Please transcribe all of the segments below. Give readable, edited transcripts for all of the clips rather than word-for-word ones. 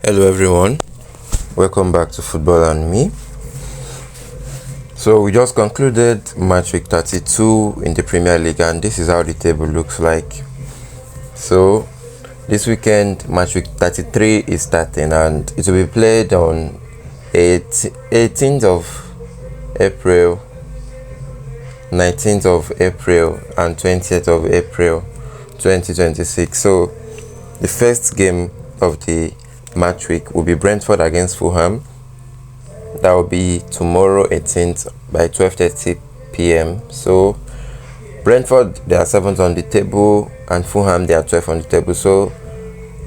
Hello everyone, welcome back to Football and Me. So we just concluded match week 32 in the Premier League and this is how the table looks like. So this weekend match week 33 is starting and it will be played on 18th of April, 19th of April and 20th of April 2026. So the first game of the match week will be Brentford against Fulham. That will be tomorrow 18th by 12:30 p.m. So Brentford, they are 7th on the table and Fulham, they are 12th on the table. So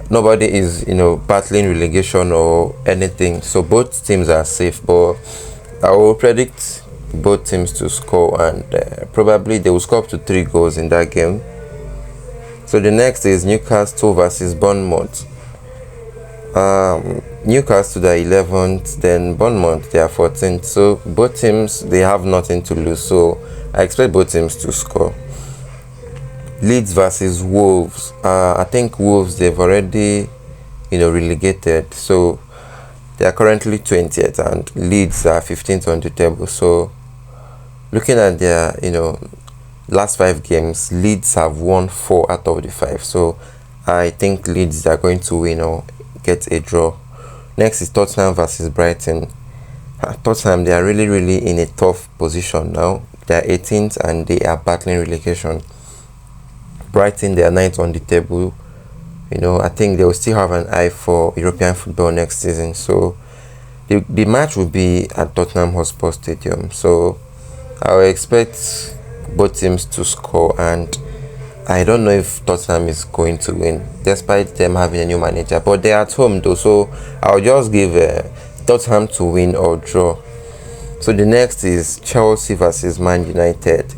nobody is battling relegation or anything, so both teams are safe. But I will predict both teams to score and probably they will score up to 3 goals in that game. So the next is Newcastle versus Bournemouth. Newcastle, they are 11th, then Bournemouth, they are 14th. So both teams, they have nothing to lose, so I expect both teams to score. Leeds versus Wolves. I think Wolves, they've already relegated, so they are currently 20th and Leeds are 15th on the table. So looking at their last 5 games, Leeds have won 4 out of the 5, so I think Leeds are going to win or get a draw. Next is Tottenham versus Brighton. Tottenham, they are really in a tough position now. They are 18th and they are battling relegation. Brighton, they are 9th on the table. I think they will still have an eye for European football next season. So the match will be at Tottenham Hotspur Stadium. So I will expect both teams to score, and I don't know if Tottenham is going to win, despite them having a new manager. But they're at home though, so I'll just give Tottenham to win or draw. So the next is Chelsea versus Man United.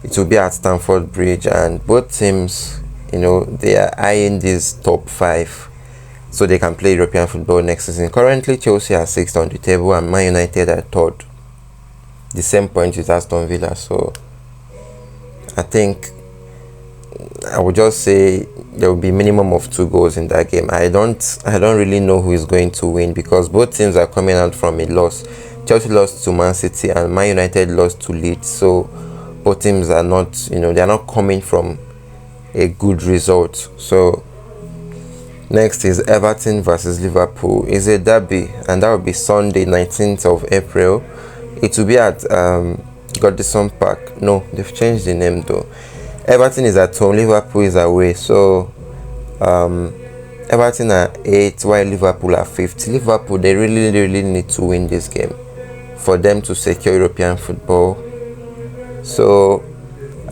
It will be at Stamford Bridge, and both teams, they are eyeing this top 5, so they can play European football next season. Currently, Chelsea are 6th on the table, and Man United are 3rd. The same point with Aston Villa. So I think I would just say there will be minimum of 2 goals in that game. I don't really know who is going to win because both teams are coming out from a loss. Chelsea lost to Man City and Man United lost to Leeds. So both teams are not, they are not coming from a good result. So next is Everton versus Liverpool. It's a derby, and that will be Sunday 19th of April. It will be at Goodison Park. No, they've changed the name though. Everton is at home, Liverpool is away. So Everton are 8th while Liverpool are 5th. Liverpool, they really need to win this game for them to secure European football. So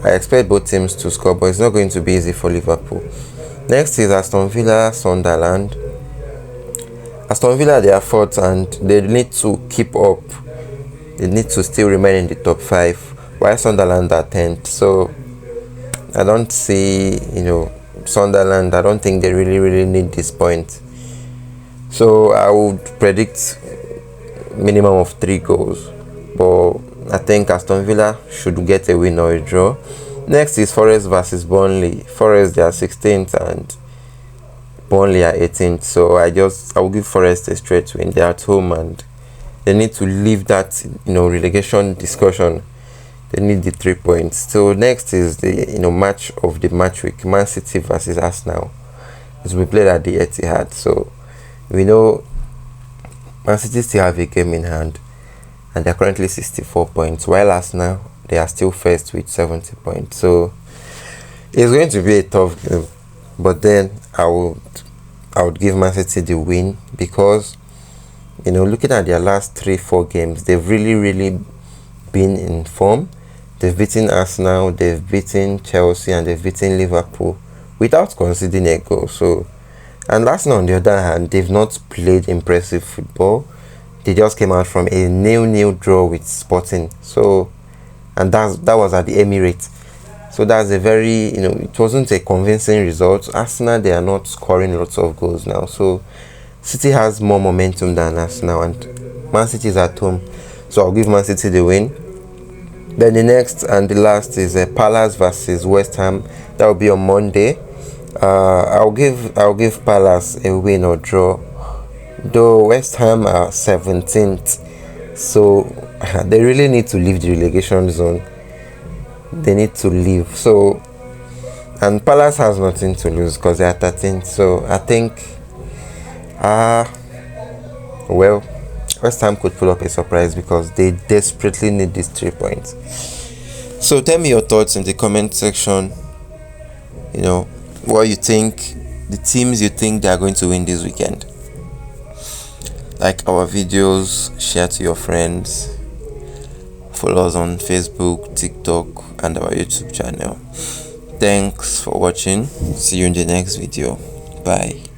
I expect both teams to score, but it's not going to be easy for Liverpool. Next is Aston Villa, Sunderland. Aston Villa, they are 4th and they need to keep up. They need to still remain in the top 5, while Sunderland are 10th. So I don't see, Sunderland, I don't think they really need this point. So I would predict minimum of 3 goals. But I think Aston Villa should get a win or a draw. Next is Forest versus Burnley. Forest, they are 16th and Burnley are 18th. So I will give Forest a straight win. They are at home and they need to leave that relegation discussion. They need the 3 points. So next is the match of the match week, Man City versus Arsenal. It will be played at the Etihad. So we know Man City still have a game in hand and they're currently 64 points, while Arsenal, they are still first with 70 points. So it's going to be a tough game, but then I would give Man City the win because looking at their last 3-4 games, they've really been in form. They've beaten Arsenal, they've beaten Chelsea, and they've beaten Liverpool without conceding a goal. So, and Arsenal, on the other hand, they've not played impressive football. They just came out from a 0-0 draw with Sporting. So, and that was at the Emirates. So that's a very, it wasn't a convincing result. Arsenal, they are not scoring lots of goals now. So City has more momentum than Arsenal, and Man City is at home. So I'll give Man City the win. Then the next and the last is Palace versus West Ham. That will be on Monday. I'll give Palace a win or draw. Though West Ham are 17th, so they really need to leave the relegation zone. They need to leave. So, and Palace has nothing to lose because they are 13th. So I think, well, West Ham could pull up a surprise because they desperately need these 3 points. So tell me your thoughts in the comment section. You know what you think, the teams you think they are going to win this weekend. Like our videos, share to your friends, follow us on Facebook, TikTok, and our YouTube channel. Thanks for watching. See you in the next video. Bye.